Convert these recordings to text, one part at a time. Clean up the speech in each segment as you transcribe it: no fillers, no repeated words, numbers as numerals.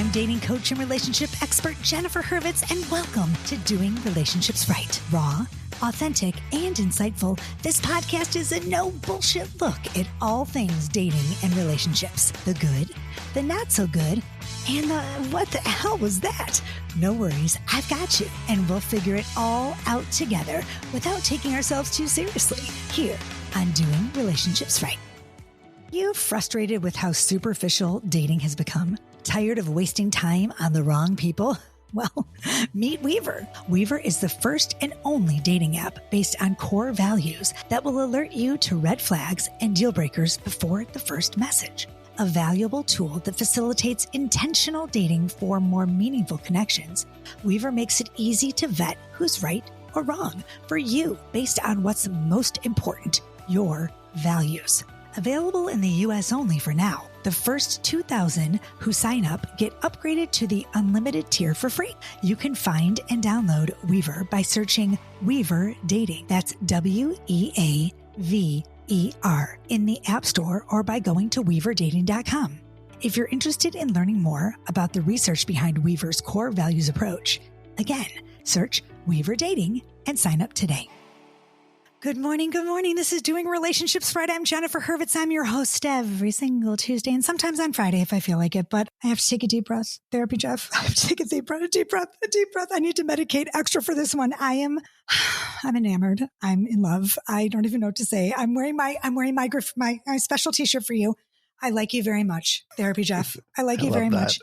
I'm dating coach and relationship expert Jennifer Hurwitz, and welcome to Doing Relationships Right. Raw, authentic, and insightful, this podcast is a no bullshit look at all things dating and relationships. The good, the not so good, and the what the hell was that? No worries, I've got you, and we'll figure it all out together without taking ourselves too seriously here on Doing Relationships Right. You frustrated with how superficial dating has become? Tired of wasting time on the wrong people? Well, meet Weaver. Weaver is the first and only dating app based on core values that will alert you to red flags and deal breakers before the first message. A valuable tool that facilitates intentional dating for more meaningful connections. Weaver makes it easy to vet who's right or wrong for you based on what's most important, your values. Available in the U.S. only for now. The first 2,000 who sign up get upgraded to the unlimited tier for free. You can find and download Weaver by searching Weaver Dating. That's WEAVER in the App Store or by going to weaverdating.com. If you're interested in learning more about the research behind Weaver's core values approach, again, search Weaver Dating and sign up today. Good morning. Good morning. This is Doing Relationships Right. I'm Jennifer Hurwitz. I'm your host every single Tuesday and sometimes on Friday if I feel like it, but I have to take a deep breath. Therapy, Jeff. I have to take a deep breath. I need to medicate extra for this one. I'm enamored. I'm in love. I don't even know what to say. I'm wearing my special t-shirt for you. I like you very much. Therapy, Jeff. I like you very much.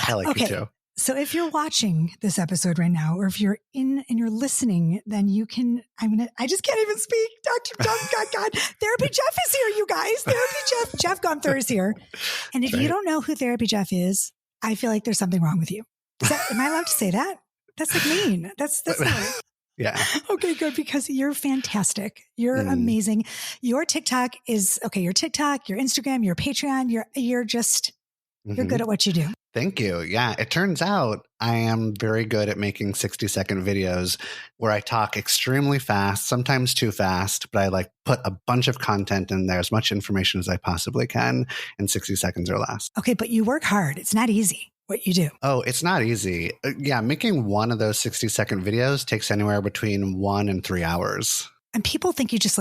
I like you too. So if you're watching this episode right now, or if you're in and you're listening, then you can, I just can't even speak. Dr. God. Therapy Jeff is here, you guys. Therapy Jeff Gunther is here. And if you don't know who Therapy Jeff is, I feel like there's something wrong with you. Am I allowed to say that? That's like mean. That's not. Yeah. Okay, good. Because you're fantastic. You're amazing. Your TikTok is okay. Your TikTok, your Instagram, your Patreon, you're good at what you do. Thank you. Yeah. It turns out I am very good at making 60-second videos where I talk extremely fast, sometimes too fast, but I put a bunch of content in there, as much information as I possibly can in 60 seconds or less. Okay. But you work hard. It's not easy what you do. Oh, it's not easy. Yeah. Making one of those 60-second videos takes anywhere between 1 and 3 hours. And people think you just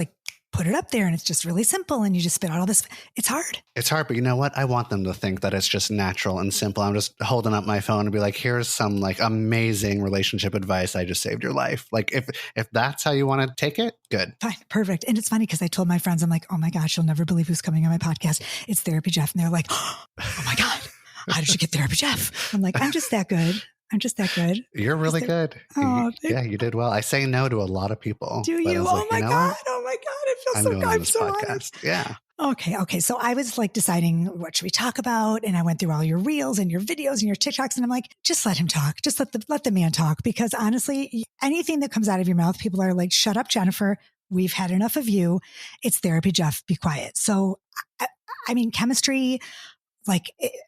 put it up there and it's just really simple and you just spit out all this. It's hard. It's hard, but you know what? I want them to think that it's just natural and simple. I'm just holding up my phone and be like, here's some amazing relationship advice. I just saved your life. If that's how you want to take it, good. Fine. Perfect. And it's funny because I told my friends, I'm like, oh my gosh, you'll never believe who's coming on my podcast. It's Therapy Jeff. And they're like, oh my God, how did you get Therapy Jeff? I'm like, I'm just that good. You're really good. You did well. I say no to a lot of people. Do you? Oh my God. It feels so good. I'm so honest. Yeah. Okay. So I was deciding what should we talk about? And I went through all your reels and your videos and your TikToks. And I'm like, just let him talk. Just let the man talk. Because honestly, anything that comes out of your mouth, people are like, shut up, Jennifer. We've had enough of you. It's Therapy Jeff. Be quiet. So, chemistry,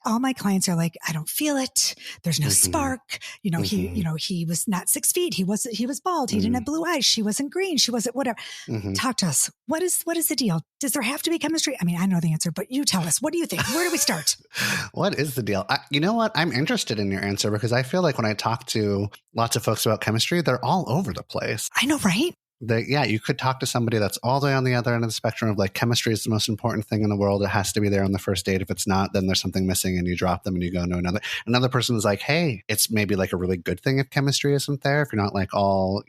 all my clients are like, I don't feel it. There's no spark. He was not 6 feet. He was bald. He didn't have blue eyes. She wasn't green. She wasn't whatever. Talk to us. What is the deal? Does there have to be chemistry? I know the answer, but you tell us. What do you think? Where do we start? What is the deal? You know what? I'm interested in your answer because I feel like when I talk to lots of folks about chemistry, they're all over the place. I know, right? You could talk to somebody that's all the way on the other end of the spectrum of chemistry is the most important thing in the world. It has to be there on the first date. If it's not, then there's something missing and you drop them and you go to another. Another person is like, hey, it's maybe a really good thing if chemistry isn't there. If you're not all,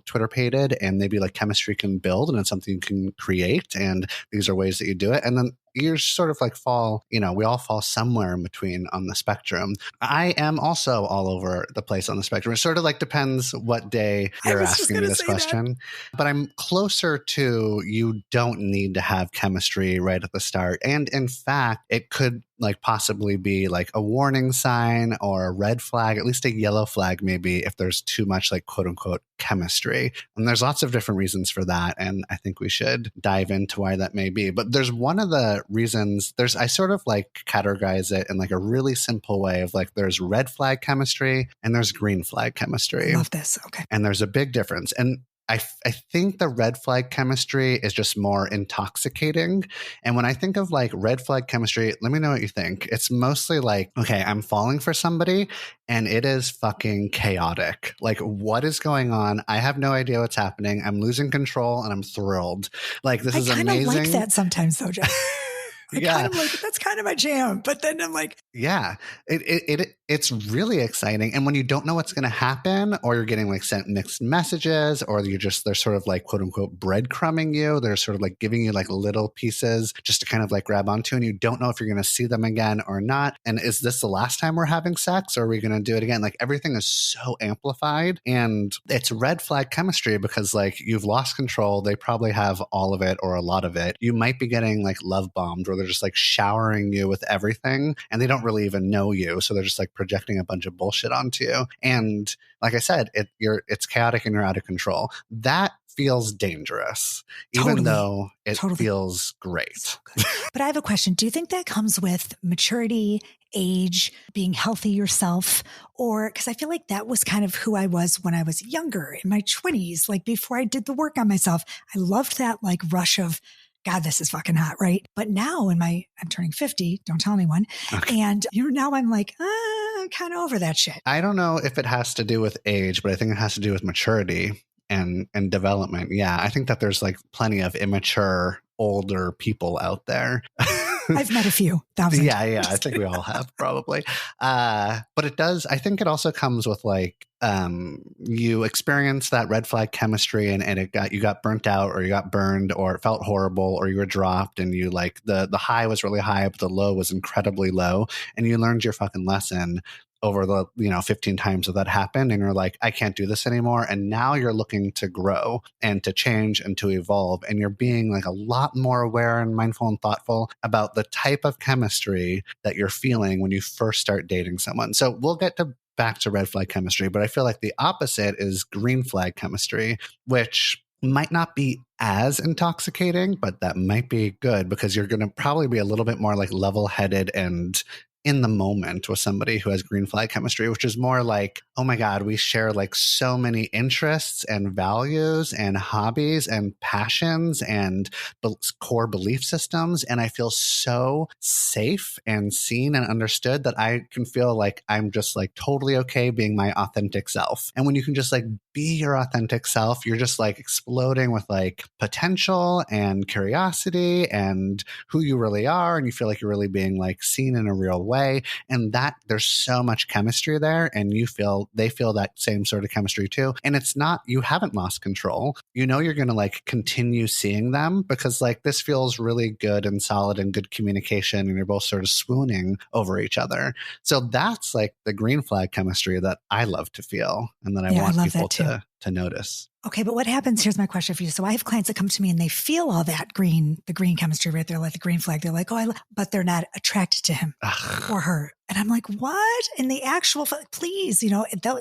Twitter pated and maybe chemistry can build and it's something you can create. And these are ways that you do it. And then you sort of fall, we all fall somewhere in between on the spectrum. I am also all over the place on the spectrum. It sort of depends what day you're asking me this question. But I'm closer to you don't need to have chemistry right at the start. And in fact, it could possibly be a warning sign or a red flag, at least a yellow flag maybe if there's too much quote unquote chemistry. And there's lots of different reasons for that. And I think we should dive into why that may be. But there's one of the reasons I sort of categorize it in a really simple way of there's red flag chemistry and there's green flag chemistry. Love this. Okay. And there's a big difference. And I think the red flag chemistry is just more intoxicating. And when I think of like red flag chemistry, let me know what you think. It's mostly like, okay, I'm falling for somebody and it is fucking chaotic. Like, what is going on? I have no idea what's happening. I'm losing control and I'm thrilled. Like, this is amazing. I kind of like that sometimes though, Jeff. I yeah. kind of like, that's kind of my jam. But then I'm like, yeah, it's really exciting. And when you don't know what's going to happen, or you're getting like sent mixed messages, or they're sort of like quote unquote breadcrumbing you, they're sort of like giving you like little pieces just to kind of like grab onto, and you don't know if you're going to see them again or not. And is this the last time we're having sex, or are we going to do it again? Like, everything is so amplified, and it's red flag chemistry because like you've lost control. They probably have all of it or a lot of it. You might be getting like love bombed, where they're just like showering you with everything and they don't really even know you. So they're just like projecting a bunch of bullshit onto you. And like I said, it's chaotic and you're out of control. That feels dangerous, even though it feels great. So but I have a question. Do you think that comes with maturity, age, being healthy yourself? Or because I feel like that was kind of who I was when I was younger, in my 20s, like before I did the work on myself. I loved that like rush of, God, this is fucking hot, right? But now I'm turning 50, don't tell anyone. Okay. And now I'm like, I'm kind of over that shit. I don't know if it has to do with age, but I think it has to do with maturity and development. Yeah, I think that there's like plenty of immature, older people out there. I've met a few thousand. Yeah. I think we all have probably. But it does, I think it also comes with like, you experience that red flag chemistry and you got burnt out, or you got burned, or it felt horrible, or you were dropped, and you like the high was really high, but the low was incredibly low, and you learned your fucking lesson over the 15 times that happened, and you're like, I can't do this anymore. And now you're looking to grow and to change and to evolve, and you're being like a lot more aware and mindful and thoughtful about the type of chemistry that you're feeling when you first start dating someone. So we'll get back to red flag chemistry, but I feel like the opposite is green flag chemistry, which might not be as intoxicating, but that might be good because you're going to probably be a little bit more like level-headed and in the moment with somebody who has green flag chemistry, which is more like, oh my God, we share like so many interests and values and hobbies and passions and core belief systems. And I feel so safe and seen and understood that I can feel like I'm just like totally okay being my authentic self. And when you can just like be your authentic self, you're just like exploding with like potential and curiosity and who you really are. And you feel like you're really being like seen in a real way. And that there's so much chemistry there, and they feel that same sort of chemistry too. And it's not, you haven't lost control. You're going to like continue seeing them because like this feels really good and solid and good communication, and you're both sort of swooning over each other. So that's like the green flag chemistry that I love to feel and that I want people to notice. Okay, but what happens? Here's my question for you. So I have clients that come to me and they feel all that the green chemistry right there, like the green flag. They're like, but they're not attracted to him or her. And I'm like, what? And the actual, please,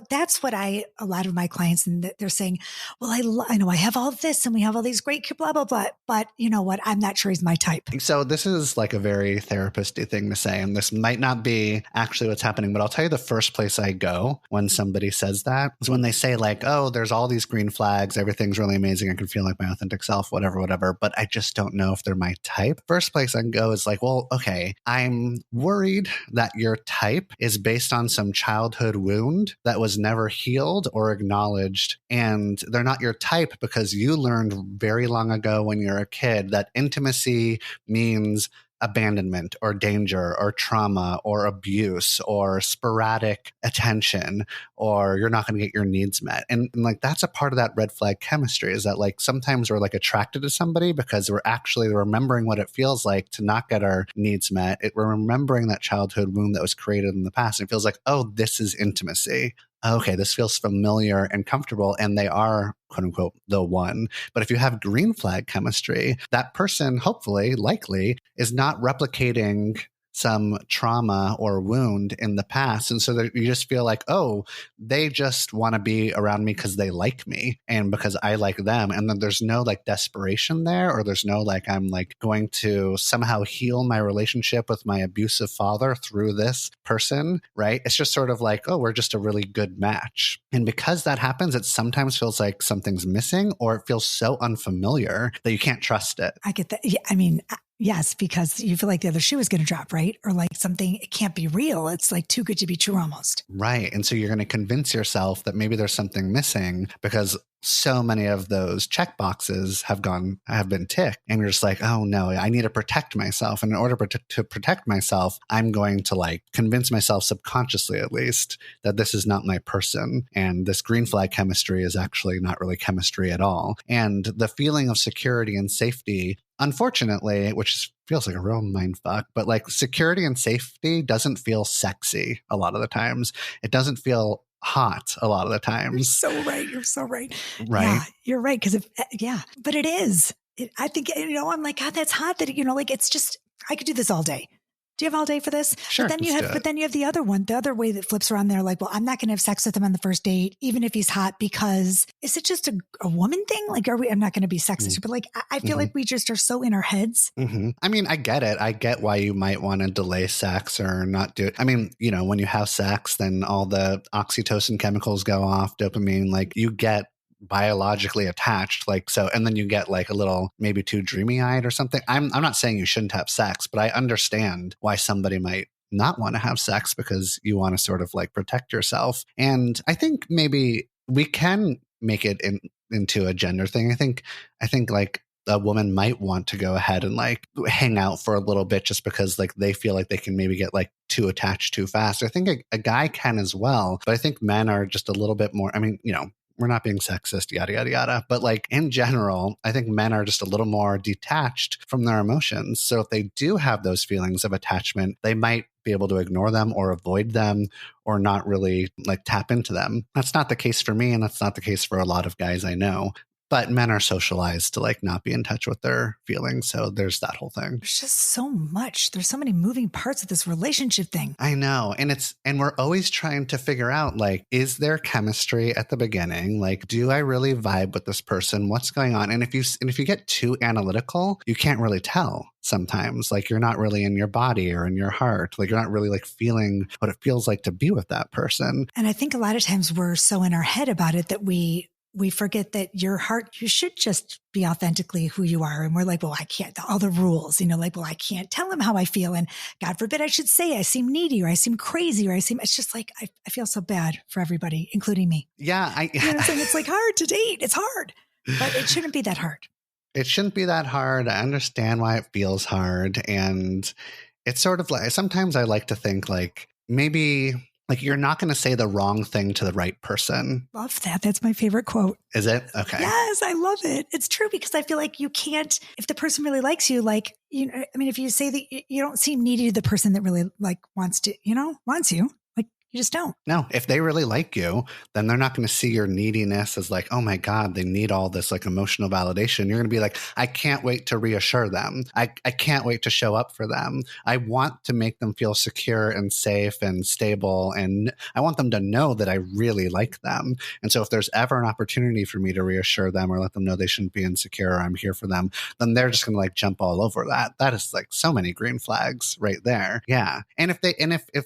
that's what a lot of my clients, and they're saying, well, I know I have all this and we have all these great blah, blah, blah. But you know what? I'm not sure he's my type. So this is like a very therapist-y thing to say, and this might not be actually what's happening, but I'll tell you the first place I go when somebody says that is when they say like, oh, there's all these green flags. Everything's really amazing. I can feel like my authentic self, whatever, but I just don't know if they're my type. First place I can go is like, well, okay, I'm worried that your type is based on some childhood wound that was never healed or acknowledged. And they're not your type because you learned very long ago when you're a kid that intimacy means abandonment or danger or trauma or abuse or sporadic attention, or you're not going to get your needs met. And like, that's a part of that red flag chemistry, is that like sometimes we're like attracted to somebody because we're actually remembering what it feels like to not get our needs met. We're remembering that childhood wound that was created in the past. And it feels like, oh, this is intimacy. Okay, this feels familiar and comfortable, and they are, quote unquote, the one. But if you have green flag chemistry, that person, hopefully, likely, is not replicating some trauma or wound in the past. And so that you just feel like, oh, they just want to be around me because they like me and because I like them. And then there's no like desperation there, or there's no like, I'm like going to somehow heal my relationship with my abusive father through this person, right? It's just sort of like, oh, we're just a really good match. And because that happens, it sometimes feels like something's missing, or it feels so unfamiliar that you can't trust it. I get that. Yeah, I mean, yes, because you feel like the other shoe is going to drop, right? Or like something, it can't be real. It's like too good to be true almost. Right. And so you're going to convince yourself that maybe there's something missing because so many of those check boxes have been ticked. And you're just like, oh no, I need to protect myself. And in order to protect myself, I'm going to like convince myself subconsciously, at least, that this is not my person. And this green flag chemistry is actually not really chemistry at all. And the feeling of security and safety, unfortunately, which feels like a real mindfuck, but like security and safety doesn't feel sexy a lot of the times. It doesn't feel hot a lot of the times. You're so right. You're so right. Right. Yeah, you're right. Because but it is. I think, I'm like, God, that's hot that, like, it's just, I could do this all day. Do you have all day for this? Sure. But then you have the other one, the other way that flips around there. Like, well, I'm not going to have sex with him on the first date, even if he's hot, because is it just a woman thing? Like, I'm not going to be sexist, but like, I feel like we just are so in our heads. I mean, I get it. I get why you might want to delay sex or not do it. I mean, when you have sex, then all the oxytocin chemicals go off, dopamine, like you get biologically attached, like so, and then you get like a little maybe too dreamy eyed or something. I'm not saying you shouldn't have sex, but I understand why somebody might not want to have sex because you want to sort of like protect yourself. And I think maybe we can make it into a gender thing. I think like a woman might want to go ahead and like hang out for a little bit just because like they feel like they can maybe get like too attached too fast. I think a guy can as well, but I think men are just a little bit more, I mean, we're not being sexist, yada, yada, yada. But like in general, I think men are just a little more detached from their emotions. So if they do have those feelings of attachment, they might be able to ignore them or avoid them or not really like tap into them. That's not the case for me. And that's not the case for a lot of guys I know. But men are socialized to like not be in touch with their feelings. So there's that whole thing. There's just so much. There's so many moving parts of this relationship thing. I know. And we're always trying to figure out like, is there chemistry at the beginning? Like, do I really vibe with this person? What's going on? And if you get too analytical, you can't really tell sometimes. Like you're not really in your body or in your heart. Like you're not really like feeling what it feels like to be with that person. And I think a lot of times we're so in our head about it that we forget that your heart, you should just be authentically who you are. And we're like, well, I can't, all the rules, like, well, I can't tell him how I feel. And God forbid I should say I seem needy or I seem crazy or it's just like, I feel so bad for everybody, including me. Yeah. You know what I'm saying? It's like hard to date. It's hard, but it shouldn't be that hard. It shouldn't be that hard. I understand why it feels hard. And it's sort of like, sometimes I like to think like maybe like you're not going to say the wrong thing to the right person. Love that. That's my favorite quote. Is it? Okay. Yes, I love it. It's true because I feel like you can't, if the person really likes you, like, I mean, if you say that you don't seem needy to the person that really like wants you, like you just don't. No, if they really like you, then they're not going to see your neediness as like, oh my God, they need all this like emotional validation. You're going to be like, I can't wait to reassure them. I can't wait to show up for them. I want to make them feel secure and safe and stable. And I want them to know that I really like them. And so if there's ever an opportunity for me to reassure them or let them know they shouldn't be insecure or I'm here for them, then they're just going to like jump all over that. That is like so many green flags right there. Yeah. And if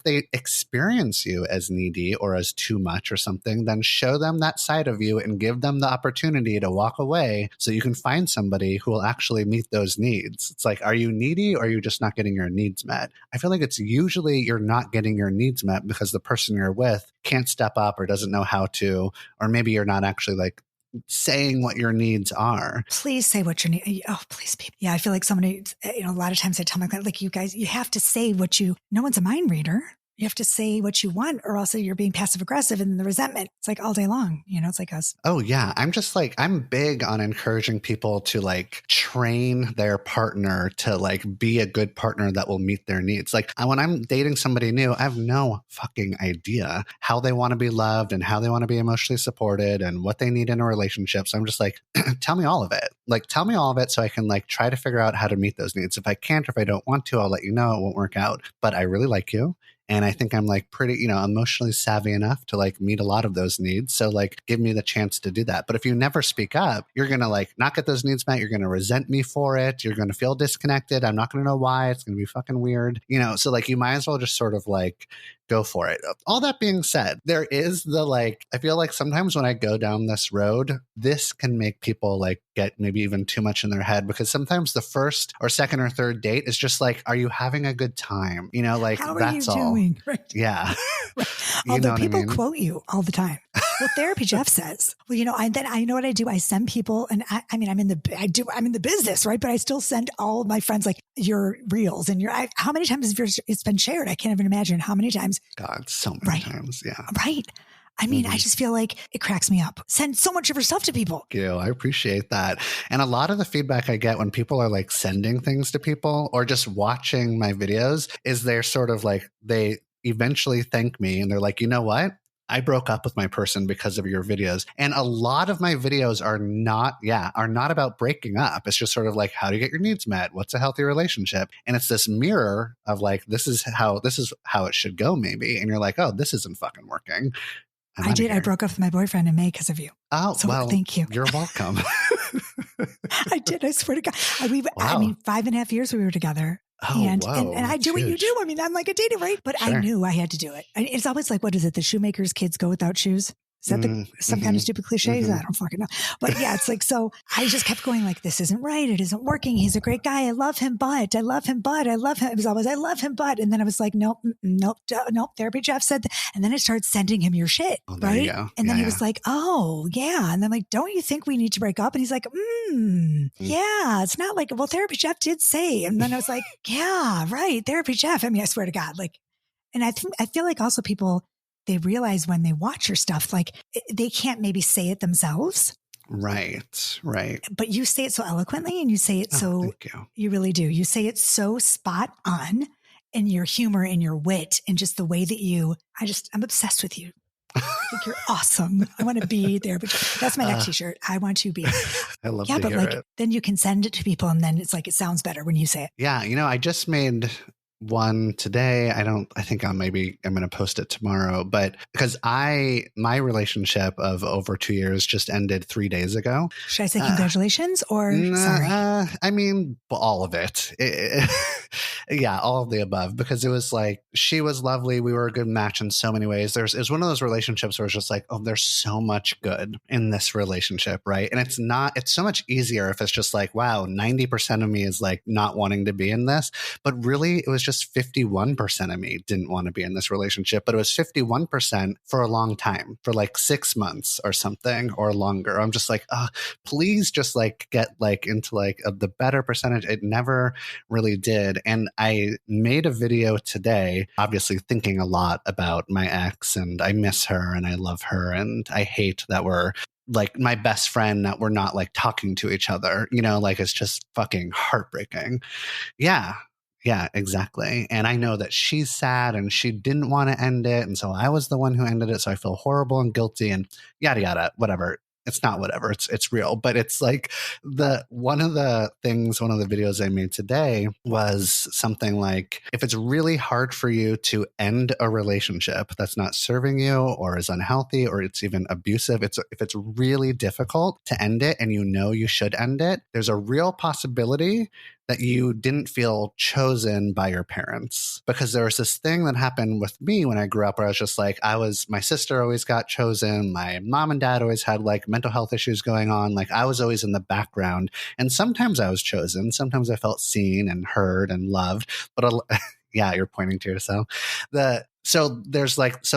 they experience you as needy or as too much or something, then show them that side of you and give them the opportunity to walk away so you can find somebody who will actually meet those needs. It's like, are you needy or are you just not getting your needs met? I feel like it's usually you're not getting your needs met because the person you're with can't step up or doesn't know how to, or maybe you're not actually like saying what your needs are. Please say what your need. Oh, please, people. Yeah, I feel like somebody, a lot of times I tell my client, like, you guys, you have to say what no one's a mind reader. You have to say what you want, or else you're being passive aggressive, and the resentment, it's like all day long, it's like us. Oh yeah. I'm just like, I'm big on encouraging people to like train their partner to like be a good partner that will meet their needs. Like when I'm dating somebody new, I have no fucking idea how they want to be loved and how they want to be emotionally supported and what they need in a relationship. So I'm just like, tell me all of it. Like, tell me all of it so I can like try to figure out how to meet those needs. If I can't, or if I don't want to, I'll let you know. It won't work out. But I really like you. And I think I'm like pretty, emotionally savvy enough to like meet a lot of those needs. So like give me the chance to do that. But if you never speak up, you're going to like not get those needs met. You're going to resent me for it. You're going to feel disconnected. I'm not going to know why. It's going to be fucking weird. So like you might as well just sort of like go for it. All that being said, there is the like, I feel like sometimes when I go down this road, this can make people like get maybe even too much in their head, because sometimes the first or second or third date is just like, are you having a good time? Like how are that's you all. Doing? Right. Yeah. Right. You Although know what people I mean? quote you all the time. Well, Therapy Jeff says, well, I know what I do. I send people, and I'm in the business, right? But I still send all of my friends like your reels and how many times have it's been shared? I can't even imagine how many times. God, so many times. Yeah. Right. I mean, I just feel like it cracks me up. Send so much of your stuff to people. Thank you. I appreciate that. And a lot of the feedback I get when people are like sending things to people or just watching my videos is they're sort of like, they eventually thank me and they're like, you know what? I broke up with my person because of your videos. And a lot of my videos are not about breaking up. It's just sort of like, how do you get your needs met? What's a healthy relationship? And it's this mirror of like, this is how it should go maybe. And you're like, oh, this isn't fucking working. I did. I broke up with my boyfriend in May because of you. Oh, so well, thank you. You're welcome. I did. I swear to God. Wow. 5.5 years we were together. Oh, and I do what you do. I mean, I'm like a dating, right? But sure. I knew I had to do it. It's always like, what is it? The shoemaker's kids go without shoes. Is that some kind of stupid cliche? I don't fucking know. But yeah, it's like, so I just kept going like, this isn't right. It isn't working. He's a great guy. I love him, but I love him, but I love him. It was always, I love him, but, and then I was like, nope. Therapy Jeff said that. And then I started sending him your shit. Right. And then he was like, oh yeah. And then I'm like, don't you think we need to break up? And he's like, yeah, it's not like, well, Therapy Jeff did say. And then I was like, yeah, right. Therapy Jeff. I mean, I swear to God, like, and I feel like also people, they realize when they watch your stuff, like they can't maybe say it themselves. Right. But you say it so eloquently and you say it thank you. You really do. You say it so spot on in your humor and your wit and just the way that I'm obsessed with you. I think you're awesome. I want to be there. But that's my next t-shirt. I want to be. I love to hear it. Then you can send it to people and then it's like, it sounds better when you say it. Yeah. I just made one today. I think I'm going to post it tomorrow, but because my relationship of over 2 years just ended 3 days ago. Should I say congratulations or sorry? I mean, all of it. Yeah, all of the above, because it was like, she was lovely. We were a good match in so many ways. It was one of those relationships where it's just like, oh, there's so much good in this relationship. Right. And it's so much easier if it's just like, wow, 90% of me is like not wanting to be in this, but really it was just 51% of me didn't want to be in this relationship, but it was 51% for a long time, for like 6 months or something or longer. I'm just like, please just like get like into like the better percentage. It never really did. And I made a video today, obviously thinking a lot about my ex, and I miss her and I love her. And I hate that we're like my best friend, that we're not like talking to each other, like it's just fucking heartbreaking. Yeah, exactly. And I know that she's sad and she didn't want to end it. And so I was the one who ended it. So I feel horrible and guilty and yada, yada, whatever. It's not whatever. It's real. But it's like one of the videos I made today was something like, if it's really hard for you to end a relationship that's not serving you or is unhealthy or it's even abusive, if it's really difficult to end it and you should end it, there's a real possibility that you didn't feel chosen by your parents. Because there was this thing that happened with me when I grew up where I was just like, my sister always got chosen. My mom and dad always had like mental health issues going on. Like I was always in the background. And sometimes I was chosen. Sometimes I felt seen and heard and loved. But yeah, you're pointing to yourself. So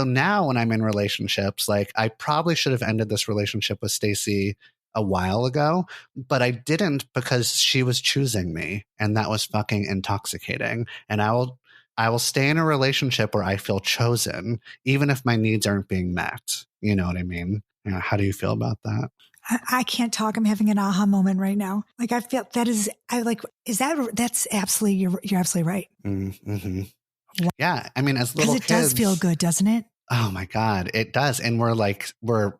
now when I'm in relationships, like I probably should have ended this relationship with Stacy a while ago, but I didn't because she was choosing me, and that was fucking intoxicating. And I will stay in a relationship where I feel chosen, even if my needs aren't being met. You know what I mean? You know, how do you feel about that? I can't talk. I'm having an aha moment right now. Like I feel that's absolutely, you're absolutely right. Mm-hmm. Yeah. I mean, as little kids. Because it does feel good, doesn't it? Oh my God, it does. And we're like, we're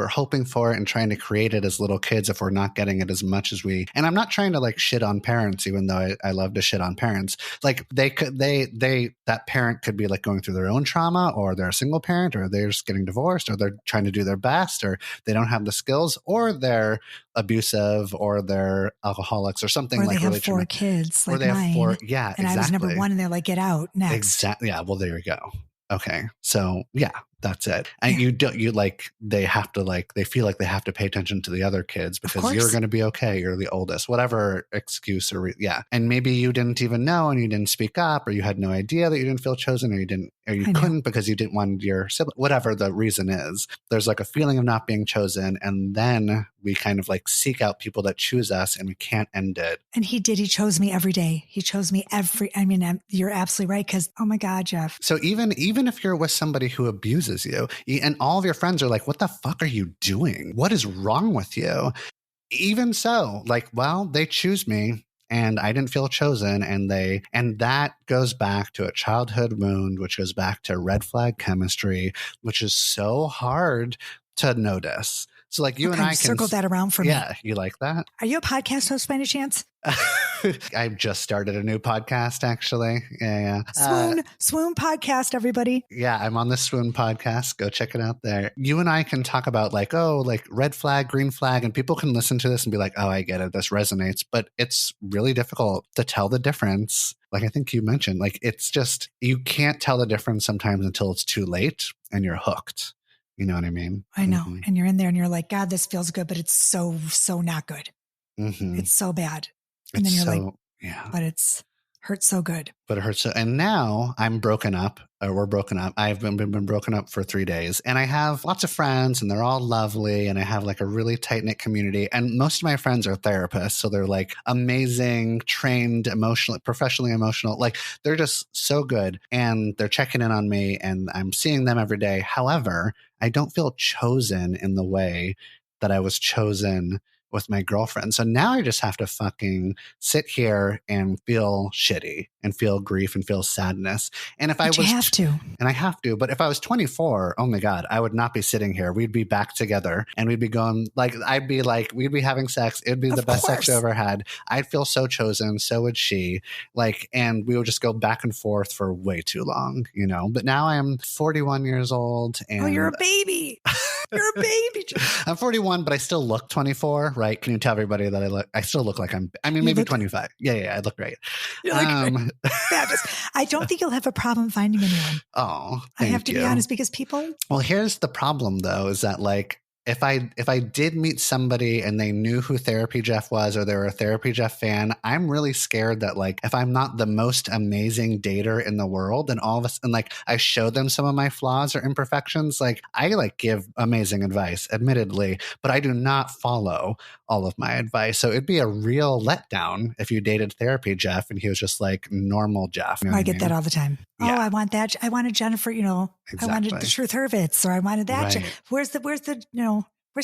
hoping for it and trying to create it as little kids if we're not getting it as much as we, and I'm not trying to like shit on parents, even though I love to shit on parents. Like that parent could be like going through their own trauma, or they're a single parent, or they're just getting divorced, or they're trying to do their best, or they don't have the skills, or they're abusive, or they're alcoholics or something, or like they have really 4 kids, like or they have mine. 4. Yeah. And exactly. I was number 1 and they're like, get out next. Exactly. Yeah. Well, there you go. Okay. So yeah, that's it. And they have to they feel like they have to pay attention to the other kids because you're going to be okay. You're the oldest, whatever excuse and maybe you didn't even know and you didn't speak up, or you had no idea that you didn't feel chosen, or you couldn't because you didn't want your sibling, whatever the reason is. There's like a feeling of not being chosen. And then we kind of like seek out people that choose us, and we can't end it. And he chose me every day. He chose me you're absolutely right. Cause oh my God, Jeff. So even if you're with somebody who abuses you, and all of your friends are like, what the fuck are you doing? What is wrong with you? Even so, they choose me and I didn't feel chosen. And that goes back to a childhood wound, which goes back to red flag chemistry, which is so hard to notice. So you and I can circle that around for me. Yeah. You like that? Are you a podcast host by any chance? I've just started a new podcast, actually. Yeah. Swoon podcast, everybody. Yeah, I'm on the Swoon podcast. Go check it out there. You and I can talk about red flag, green flag, and people can listen to this and be like, oh, I get it. This resonates. But it's really difficult to tell the difference. Like I think you mentioned, it's just, you can't tell the difference sometimes until it's too late and you're hooked. You know what I mean? I know. Mm-hmm. And you're in there and you're like, God, this feels good, but it's so not good. Mm-hmm. It's so bad. And then you're yeah, but it's hurts so good. But it hurts so. And now I'm broken up, or we're broken up. I've been broken up for 3 days, and I have lots of friends, and they're all lovely, and I have a really tight knit community. And most of my friends are therapists, so they're amazing, trained, professionally emotional. They're just so good, and they're checking in on me, and I'm seeing them every day. However, I don't feel chosen in the way that I was chosen with my girlfriend. So now I just have to fucking sit here and feel shitty and feel grief and feel sadness. And if I have to, but if I was 24, oh my God, I would not be sitting here. We'd be back together and we'd be going we'd be having sex. It'd be the best sex I ever had. I'd feel so chosen. So would she. And we would just go back and forth for way too long, but now I am 41 years old and you're a baby. You're a baby. I'm 41, but I still look 24, right? Can you tell everybody that I still look like maybe 25. Yeah, I look great. You look fabulous. I don't think you'll have a problem finding anyone. Oh, I have to be honest, because people. Well, here's the problem though, is that if I did meet somebody and they knew who Therapy Jeff was, or they were a Therapy Jeff fan, I'm really scared that if I'm not the most amazing dater in the world, and all of us, and I show them some of my flaws or imperfections, I give amazing advice, admittedly, but I do not follow all of my advice. So it'd be a real letdown if you dated Therapy Jeff and he was just normal Jeff. I get that all the time. Yeah. Oh, I want that. I wanted Jennifer, Exactly. I wanted the Truth Hurwitz, or I wanted that. Right. Where's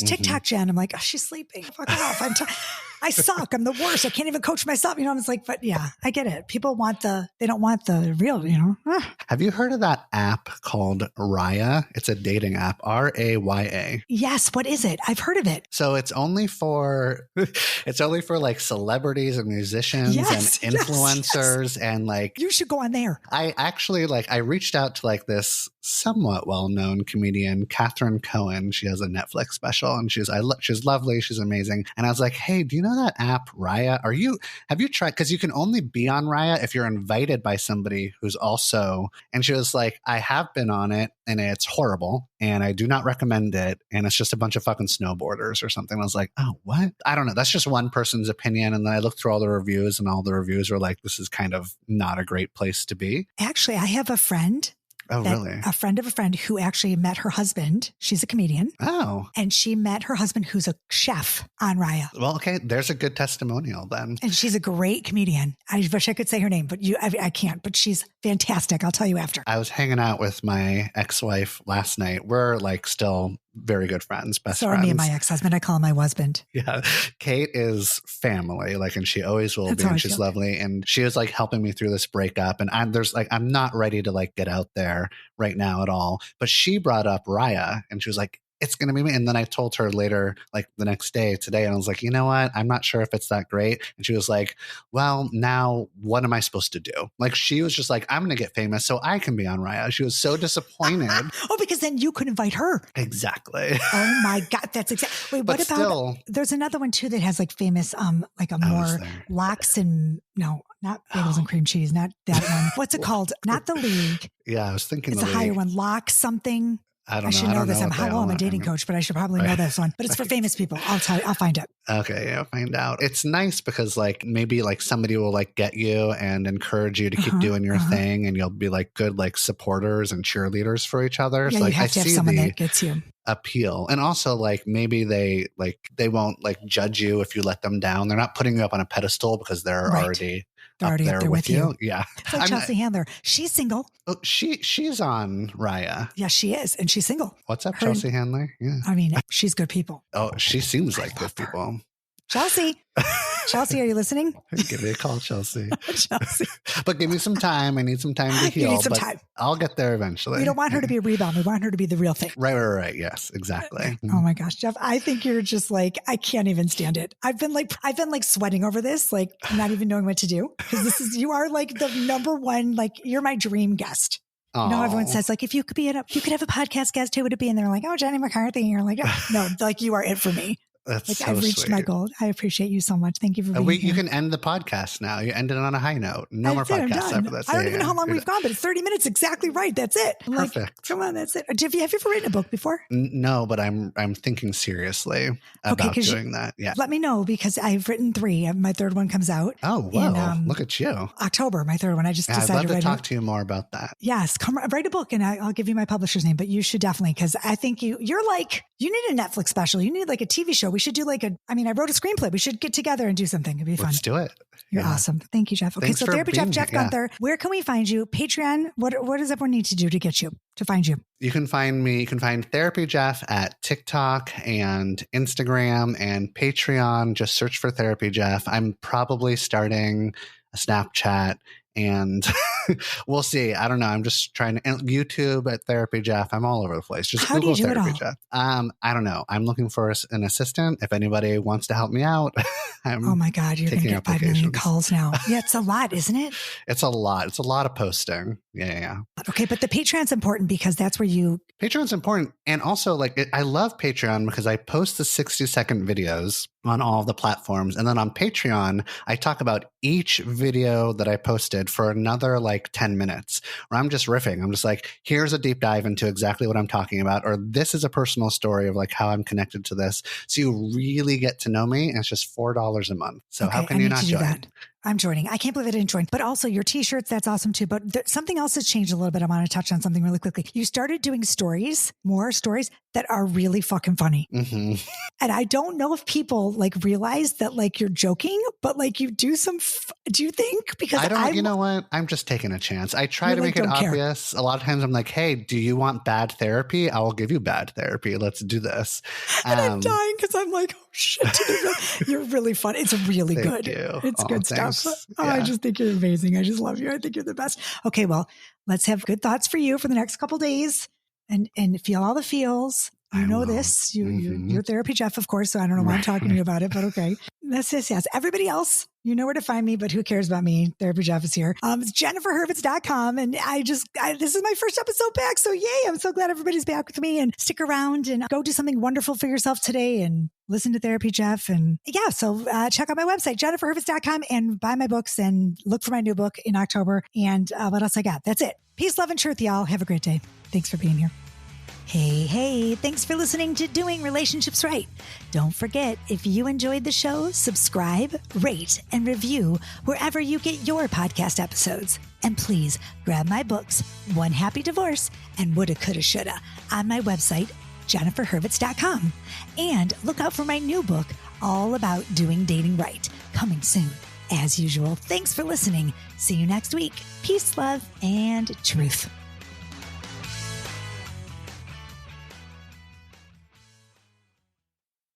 TikTok Jen? I'm like, oh, she's sleeping. Fuck off. I suck. I'm the worst. I can't even coach myself. It's but yeah, I get it. People they don't want the real, Have you heard of that app called Raya? It's a dating app, Raya. Yes. What is it? I've heard of it. So it's only for celebrities and musicians and influencers and you should go on there. I actually I reached out to this somewhat well-known comedian, Catherine Cohen. She has a Netflix special and she's lovely. She's amazing. And I was like, hey, do you know that app Raya? Have you tried? Because you can only be on Raya if you're invited by somebody who's also, and she was like, I have been on it and it's horrible and I do not recommend it. And it's just a bunch of fucking snowboarders or something. I was like, oh, what? I don't know. That's just one person's opinion. And then I looked through all the reviews and all the reviews were this is kind of not a great place to be. Actually, I have a friend Oh, that really? a friend of a friend who actually met her husband. She's a comedian. Oh. And she met her husband, who's a chef on Raya. Well, okay. There's a good testimonial then. And she's a great comedian. I wish I could say her name, but I can't. But she's fantastic. I'll tell you after. I was hanging out with my ex-wife last night. We're like still very good friends, best friends. So are me and my ex-husband. I call him my husband. Yeah. Kate is family, like, and she always will That's be, how I and she's feel. lovely. And she was like helping me through this breakup. And I'm not ready to like get out there right now at all. But she brought up Raya and she was like, it's going to be me. And then I told her later, like the next day, today, and I was like, you know what? I'm not sure if it's that great. And she was like, well, now what am I supposed to do? Like, she was just like, I'm going to get famous so I can be on Raya. She was so disappointed. Oh, because then you could invite her. Exactly. Oh my God. That's exactly. Wait, But what about, still, there's another one too that has like famous, like a I was more there. lox and no, not bagels and cream cheese, not that one. What's it called? Not the League. Yeah, I was thinking It's the a higher league. one. Lox something. I don't I know. should know this. I'm what they I'm a all dating are. coach, but I should probably know this one. But it's for famous people. I'll tell you. I'll find it. Okay, yeah, find out. It's nice because like maybe like somebody will like get you and encourage you to keep doing your thing, and you'll be like good like supporters and cheerleaders for each other. Yeah, So like you have I to have see someone the that gets you. appeal, and also like maybe they won't like judge you if you let them down. They're not putting you up on a pedestal because they're Right. already They're already up there with you. Yeah, It's like I'm Chelsea Handler. She's single. she's on Raya. Yeah, she is. And she's single. What's up, Her- Chelsea Handler? Yeah. I mean, she's good people. Oh, she seems like good people. Chelsea. Chelsea, are you listening? Give me a call, Chelsea. Chelsea. But give me some time. I need some time to heal. You need some but time. I'll get there eventually. We don't want her to be a rebound. We want her to be the real thing. Right. Yes, exactly. Oh my gosh, Jeff, I think you're just like, I can't even stand it. I've been like sweating over this, like not even knowing what to do. Because you are like the number one, like you're my dream guest. You know, everyone says like, if you could you could have a podcast guest, who would it be? And they're like, oh, Jenny McCarthy. And you're like, oh, no, like you are it for me. That's Like so I've reached sweet. my goal. I appreciate you so much. Thank you for being here. You can end the podcast now. You ended on a high note. No more That's it, I'm podcasts done. after this. I don't even know how long we've gone, but it's 30 minutes exactly right. That's it. I'm like, Perfect. come on, that's it. Have you ever written a book before? No, but I'm thinking seriously about 'cause doing that. Yeah. Let me know because I've written 3. My third one comes out Oh, whoa. in, Look at you. October. My third one. I just Yeah, I'd decided love to to write talk it. to you more about that. Yes, come write a book and I'll give you my publisher's name, but you should definitely, because I think you're like, you need a Netflix special. You need like a TV show. We should do like I wrote a screenplay. We should get together and do something. It'd be fun. Let's do it. You're Yeah. awesome. Thank you, Jeff. Okay, Thanks so for Therapy Jeff, being Jeff here. Yeah. Gunther. Where can we find you? Patreon. What does everyone need to do to get you, to find you? You can find me. You can find Therapy Jeff at TikTok and Instagram and Patreon. Just search for Therapy Jeff. I'm probably starting a Snapchat, and we'll see. I don't know. I'm just trying to YouTube at Therapy Jeff. I'm all over the place. Just How do Google you do it Therapy all? Jeff. I don't know. I'm looking for an assistant. If anybody wants to help me out, Oh my God, you're going to taking get 5 million applications. calls now. Yeah, it's a lot, isn't it? It's a lot. It's a lot of posting. Yeah. Okay, but the Patreon's important because that's where you. Patreon's important. And also, I love Patreon because I post the 60-second videos on all the platforms. And then on Patreon, I talk about each video that I posted for another 10 minutes where I'm just riffing. I'm just like, here's a deep dive into exactly what I'm talking about. Or this is a personal story of how I'm connected to this. So you really get to know me. And it's just $4 a month. So Okay, how can I you need not to do join? that. I'm joining. I can't believe I didn't join. But also your t-shirts, that's awesome too. But something else has changed a little bit. I want to touch on something really quickly. You started doing more stories that are really fucking funny. Mm-hmm. And I don't know if people realize that you're joking, but you do some, do you think? Because I don't, you know what? I'm just taking a chance. I try You, to make it don't care. obvious. A lot of times I'm like, hey, do you want bad therapy? I will give you bad therapy. Let's do this. And I'm dying because I'm like, oh shit, you're really fun. It's really Thank good. you. It's good thanks. stuff. Oh, I Yeah. just think you're amazing. I just love you. I think you're the best. Okay, well, let's have good thoughts for you for the next couple days and feel all the feels. You I know will. this. Mhm. You're Therapy Jeff, of course, so I don't know why I'm talking to you about it, but okay. Yes. Everybody else, you know where to find me, but who cares about me? Therapy Jeff is here. It's JenniferHurwitz.com. And this is my first episode back. So yay, I'm so glad everybody's back with me, and stick around and go do something wonderful for yourself today and listen to Therapy Jeff. And yeah, so check out my website, JenniferHurwitz.com, and buy my books and look for my new book in October. And what else I got? That's it. Peace, love, and truth, y'all. Have a great day. Thanks for being here. Hey, thanks for listening to Doing Relationships Right. Don't forget, if you enjoyed the show, subscribe, rate, and review wherever you get your podcast episodes. And please grab my books, One Happy Divorce and Woulda, Coulda, Shoulda, on my website, jenniferhurwitz.com. And look out for my new book, all about doing dating right, coming soon. As usual, thanks for listening. See you next week. Peace, love, and truth.